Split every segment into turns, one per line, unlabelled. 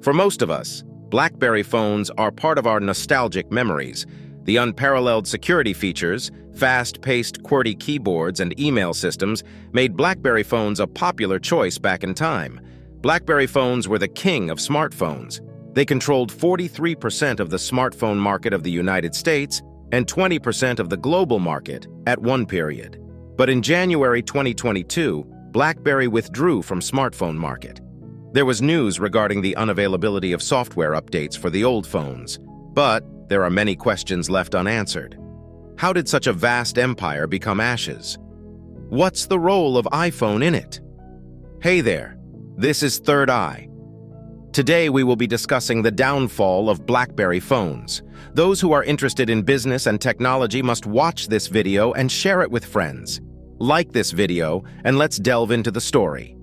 For most of us, BlackBerry phones are part of our nostalgic memories. The unparalleled security features, fast-paced QWERTY keyboards, and email systems made BlackBerry phones a popular choice back in time. BlackBerry phones were the king of smartphones. They controlled 43% of the smartphone market of the United States and 20% of the global market at one period. But in January 2022, BlackBerry withdrew from smartphone market. There was news regarding the unavailability of software updates for the old phones, but there are many questions left unanswered. How did such a vast empire become ashes? What's the role of iPhone in it? Hey there, this is Third Eye. Today we will be discussing the downfall of BlackBerry phones. Those who are interested in business and technology must watch this video and share it with friends. Like this video, and let's delve into the story.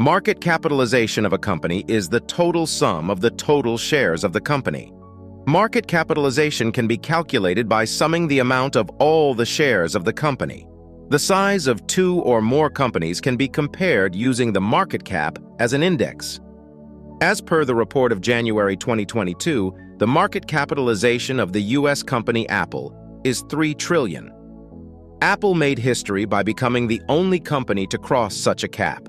Market capitalization of a company is the total sum of the total shares of the company. Market capitalization can be calculated by summing the amount of all the shares of the company. The size of two or more companies can be compared using the market cap as an index. As per the report of January 2022, the market capitalization of the U.S. company Apple is $3 trillion. Apple made history by becoming the only company to cross such a cap.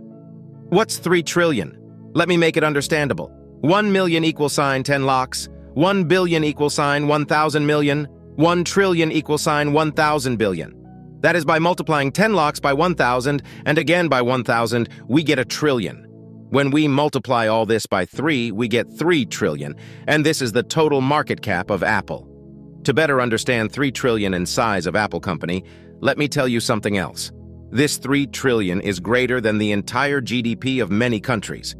What's 3 trillion? Let me make it understandable. 1 million = 10 lakhs, 1 billion = 1,000 million, 1 trillion = 1,000 billion. That is, by multiplying 10 lakhs by 1,000 and again by 1,000, we get a trillion. When we multiply all this by 3, we get 3 trillion, and this is the total market cap of Apple. To better understand 3 trillion in size of Apple Company, let me tell you something else. This 3 trillion is greater than the entire GDP of many countries.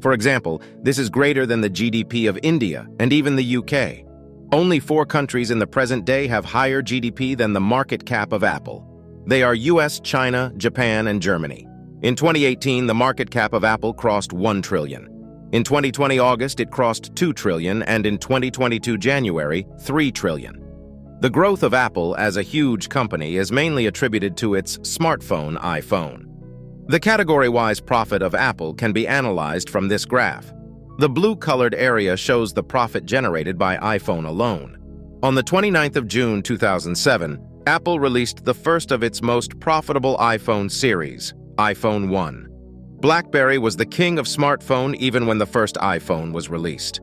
For example, this is greater than the GDP of India and even the UK. Only 4 countries in the present day have higher GDP than the market cap of Apple. They are US, China, Japan, and Germany. In 2018, the market cap of Apple crossed 1 trillion. In 2020 August, it crossed 2 trillion, and in 2022 January, 3 trillion. The growth of Apple as a huge company is mainly attributed to its smartphone, iPhone. The category-wise profit of Apple can be analyzed from this graph. The blue-colored area shows the profit generated by iPhone alone. On the 29th of June 2007, Apple released the first of its most profitable iPhone series, iPhone 1. BlackBerry was the king of smartphone even when the first iPhone was released.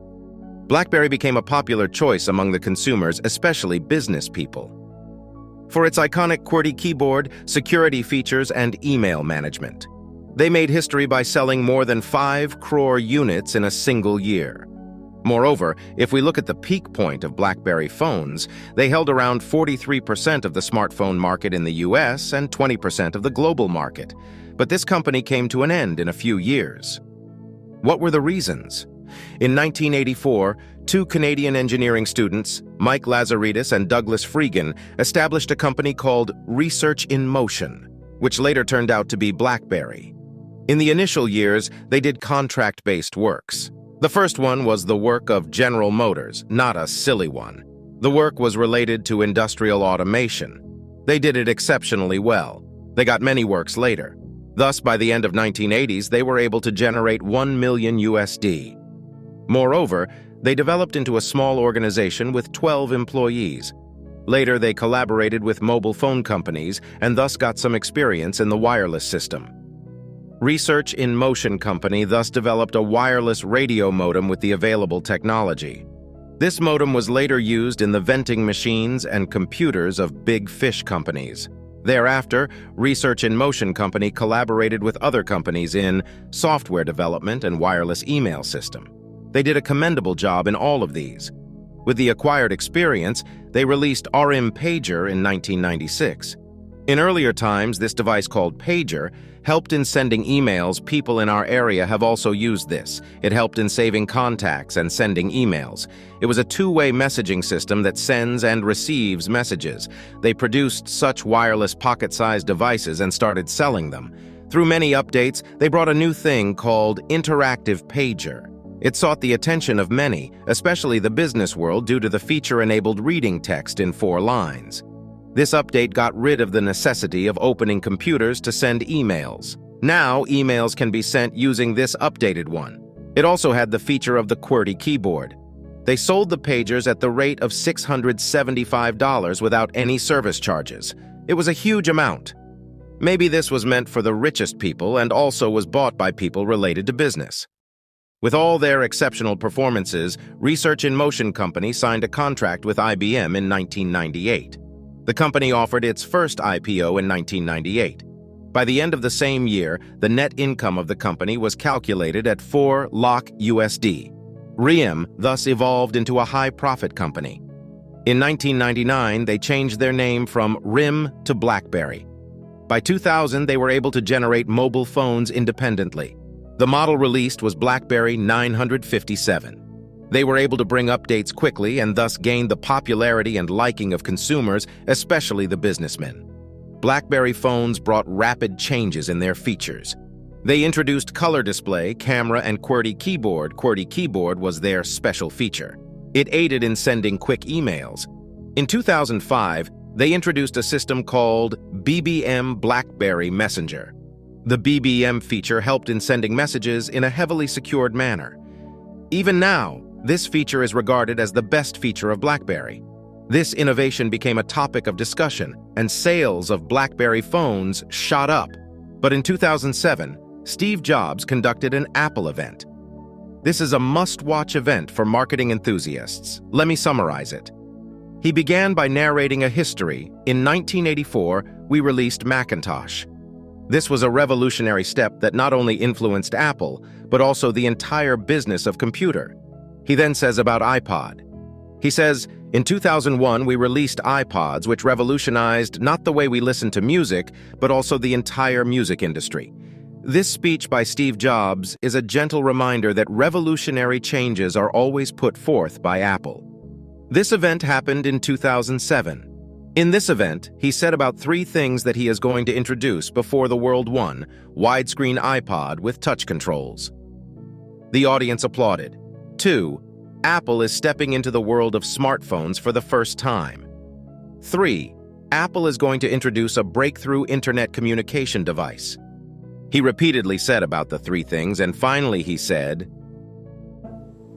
BlackBerry became a popular choice among the consumers, especially business people, for its iconic QWERTY keyboard, security features, and email management. They made history by selling more than 5 crore units in a single year. Moreover, if we look at the peak point of BlackBerry phones, they held around 43% of the smartphone market in the US and 20% of the global market. But this company came to an end in a few years. What were the reasons? In 1984, 2 Canadian engineering students, Mike Lazaridis and Douglas Freegan, established a company called Research in Motion, which later turned out to be BlackBerry. In the initial years, they did contract-based works. The first one was the work of General Motors, not a silly one. The work was related to industrial automation. They did it exceptionally well. They got many works later. Thus, by the end of 1980s, they were able to generate $1 million USD. Moreover, they developed into a small organization with 12 employees. Later, they collaborated with mobile phone companies and thus got some experience in the wireless system. Research in Motion Company thus developed a wireless radio modem with the available technology. This modem was later used in the venting machines and computers of big fish companies. Thereafter, Research in Motion Company collaborated with other companies in software development and wireless email system. They did a commendable job in all of these. With the acquired experience, they released RM Pager in 1996. In earlier times, this device called Pager helped in sending emails. People in our area have also used this. It helped in saving contacts and sending emails. It was a two-way messaging system that sends and receives messages. They produced such wireless pocket-sized devices and started selling them. Through many updates, they brought a new thing called Interactive Pager. It sought the attention of many, especially the business world, due to the feature-enabled reading text in 4 lines. This update got rid of the necessity of opening computers to send emails. Now, emails can be sent using this updated one. It also had the feature of the QWERTY keyboard. They sold the pagers at the rate of $675 without any service charges. It was a huge amount. Maybe this was meant for the richest people and also was bought by people related to business. With all their exceptional performances, Research in Motion Company signed a contract with IBM in 1998. The company offered its first IPO in 1998. By the end of the same year, the net income of the company was calculated at 4 lakh USD. RIM thus evolved into a high-profit company. In 1999, they changed their name from RIM to BlackBerry. By 2000, they were able to generate mobile phones independently. The model released was BlackBerry 957. They were able to bring updates quickly and thus gained the popularity and liking of consumers, especially the businessmen. BlackBerry phones brought rapid changes in their features. They introduced color display, camera, and QWERTY keyboard. QWERTY keyboard was their special feature. It aided in sending quick emails. In 2005, they introduced a system called BBM BlackBerry Messenger. The BBM feature helped in sending messages in a heavily secured manner. Even now, this feature is regarded as the best feature of BlackBerry. This innovation became a topic of discussion, and sales of BlackBerry phones shot up. But in 2007, Steve Jobs conducted an Apple event. This is a must-watch event for marketing enthusiasts. Let me summarize it. He began by narrating a history. In 1984, we released Macintosh. This was a revolutionary step that not only influenced Apple, but also the entire business of computer. He then says about iPod. He says, in 2001, we released iPods, which revolutionized not the way we listen to music, but also the entire music industry. This speech by Steve Jobs is a gentle reminder that revolutionary changes are always put forth by Apple. This event happened in 2007. In this event, he said about 3 things that he is going to introduce before the world: 1, widescreen iPod with touch controls. The audience applauded. 2, Apple is stepping into the world of smartphones for the first time. 3, Apple is going to introduce a breakthrough internet communication device. He repeatedly said about the 3 things, and finally he said,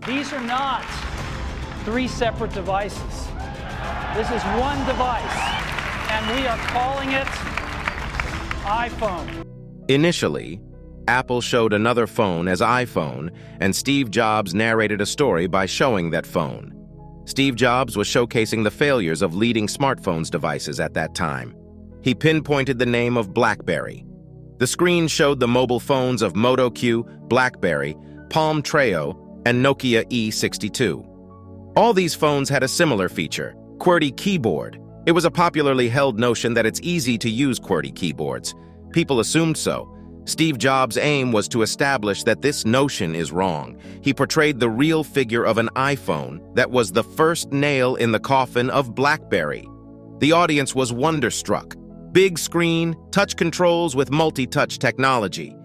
"These are not 3 separate devices. This is one device, and we are calling it iPhone."
Initially, Apple showed another phone as iPhone, and Steve Jobs narrated a story by showing that phone. Steve Jobs was showcasing the failures of leading smartphones devices at that time. He pinpointed the name of BlackBerry. The screen showed the mobile phones of Moto Q, BlackBerry, Palm Treo, and Nokia E62. All these phones had a similar feature: QWERTY keyboard. It was a popularly held notion that it's easy to use QWERTY keyboards. People assumed so. Steve Jobs' aim was to establish that this notion is wrong. He portrayed the real figure of an iPhone that was the first nail in the coffin of BlackBerry. The audience was wonderstruck. Big screen, touch controls with multi-touch technology.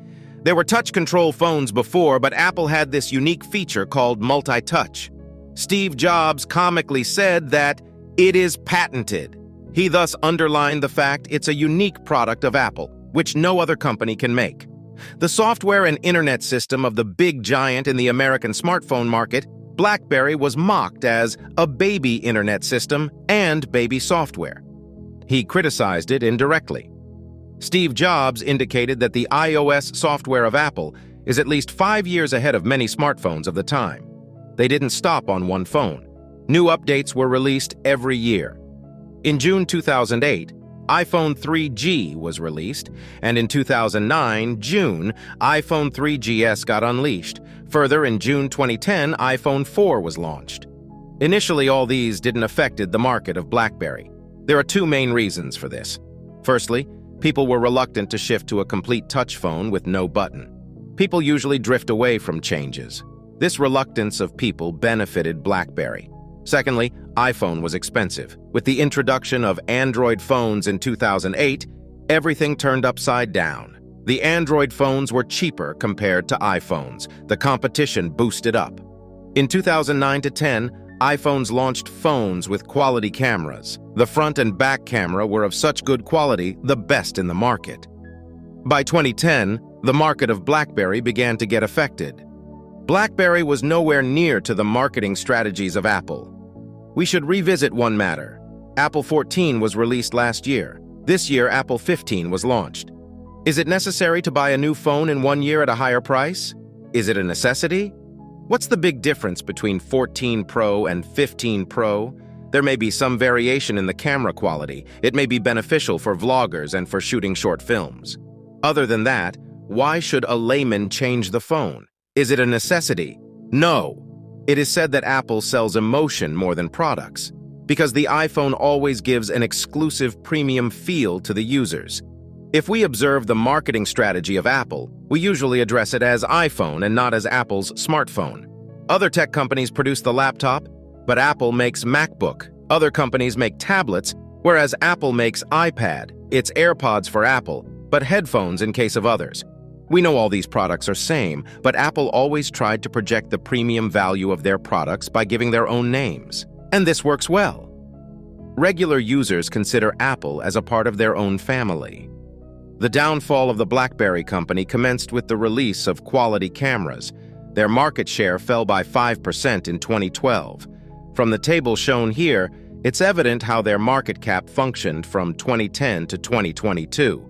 There were touch control phones before, but Apple had this unique feature called multi-touch. Steve Jobs comically said that it is patented. He thus underlined the fact it's a unique product of Apple, which no other company can make. The software and internet system of the big giant in the American smartphone market, BlackBerry was mocked as a baby internet system and baby software. He criticized it indirectly. Steve Jobs indicated that the iOS software of Apple is at least 5 years ahead of many smartphones of the time. They didn't stop on one phone. New updates were released every year. In June 2008, iPhone 3G was released, and in 2009, June, iPhone 3GS got unleashed. Further, in June 2010, iPhone 4 was launched. Initially, all these didn't affect the market of BlackBerry. There are 2 main reasons for this. Firstly, people were reluctant to shift to a complete touch phone with no button. People usually drift away from changes. This reluctance of people benefited BlackBerry. Secondly, iPhone was expensive. With the introduction of Android phones in 2008, everything turned upside down. The Android phones were cheaper compared to iPhones. The competition boosted up. In 2009 to 10, iPhones launched phones with quality cameras. The front and back camera were of such good quality, the best in the market. By 2010, the market of BlackBerry began to get affected. BlackBerry was nowhere near to the marketing strategies of Apple. We should revisit one matter. Apple 14 was released last year. This year, Apple 15 was launched. Is it necessary to buy a new phone in 1 year at a higher price? Is it a necessity? What's the big difference between 14 Pro and 15 Pro? There may be some variation in the camera quality. It may be beneficial for vloggers and for shooting short films. Other than that, why should a layman change the phone? Is it a necessity? No. It is said that Apple sells emotion more than products, because the iPhone always gives an exclusive premium feel to the users. If we observe the marketing strategy of Apple, we usually address it as iPhone and not as Apple's smartphone. Other tech companies produce the laptop, but Apple makes MacBook. Other companies make tablets, whereas Apple makes iPad. It's AirPods for Apple, but headphones in case of others. We know all these products are same, but Apple always tried to project the premium value of their products by giving their own names. And this works well. Regular users consider Apple as a part of their own family. The downfall of the BlackBerry company commenced with the release of quality cameras. Their market share fell by 5% in 2012. From the table shown here, it's evident how their market cap functioned from 2010 to 2022.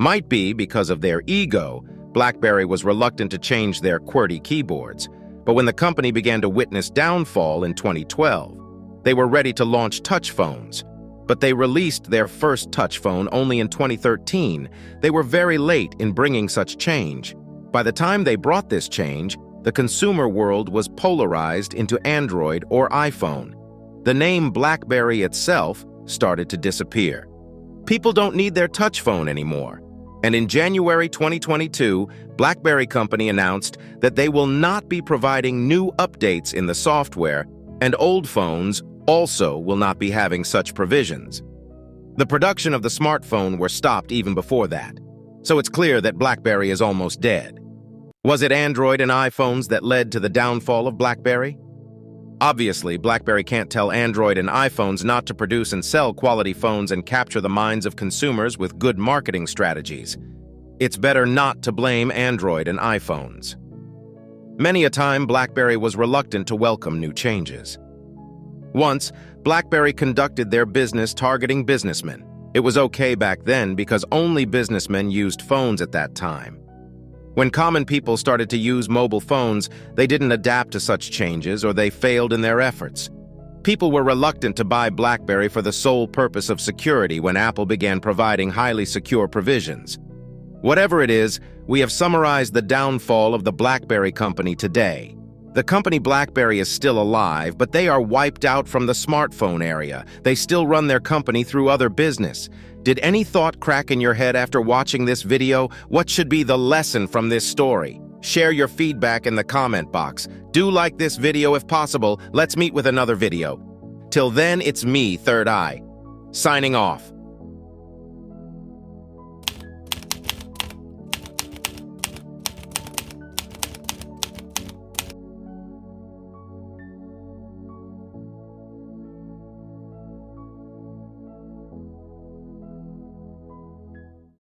Might be because of their ego, BlackBerry was reluctant to change their QWERTY keyboards. But when the company began to witness downfall in 2012, they were ready to launch touch phones. But they released their first touch phone only in 2013. They were very late in bringing such change. By the time they brought this change, the consumer world was polarized into Android or iPhone. The name BlackBerry itself started to disappear. People don't need their touch phone anymore. And in January 2022, BlackBerry Company announced that they will not be providing new updates in the software, and old phones also will not be having such provisions. The production of the smartphone were stopped even before that, so it's clear that BlackBerry is almost dead. Was it Android and iPhones that led to the downfall of BlackBerry? Obviously, BlackBerry can't tell Android and iPhones not to produce and sell quality phones and capture the minds of consumers with good marketing strategies. It's better not to blame Android and iPhones. Many a time, BlackBerry was reluctant to welcome new changes. Once, BlackBerry conducted their business targeting businessmen. It was okay back then because only businessmen used phones at that time. When common people started to use mobile phones, they didn't adapt to such changes or they failed in their efforts. People were reluctant to buy BlackBerry for the sole purpose of security when Apple began providing highly secure provisions. Whatever it is, we have summarized the downfall of the BlackBerry company today. The company BlackBerry is still alive, but they are wiped out from the smartphone area. They still run their company through other business. Did any thought crack in your head after watching this video? What should be the lesson from this story? Share your feedback in the comment box. Do like this video if possible. Let's meet with another video. Till then, it's me, Third Eye, signing off.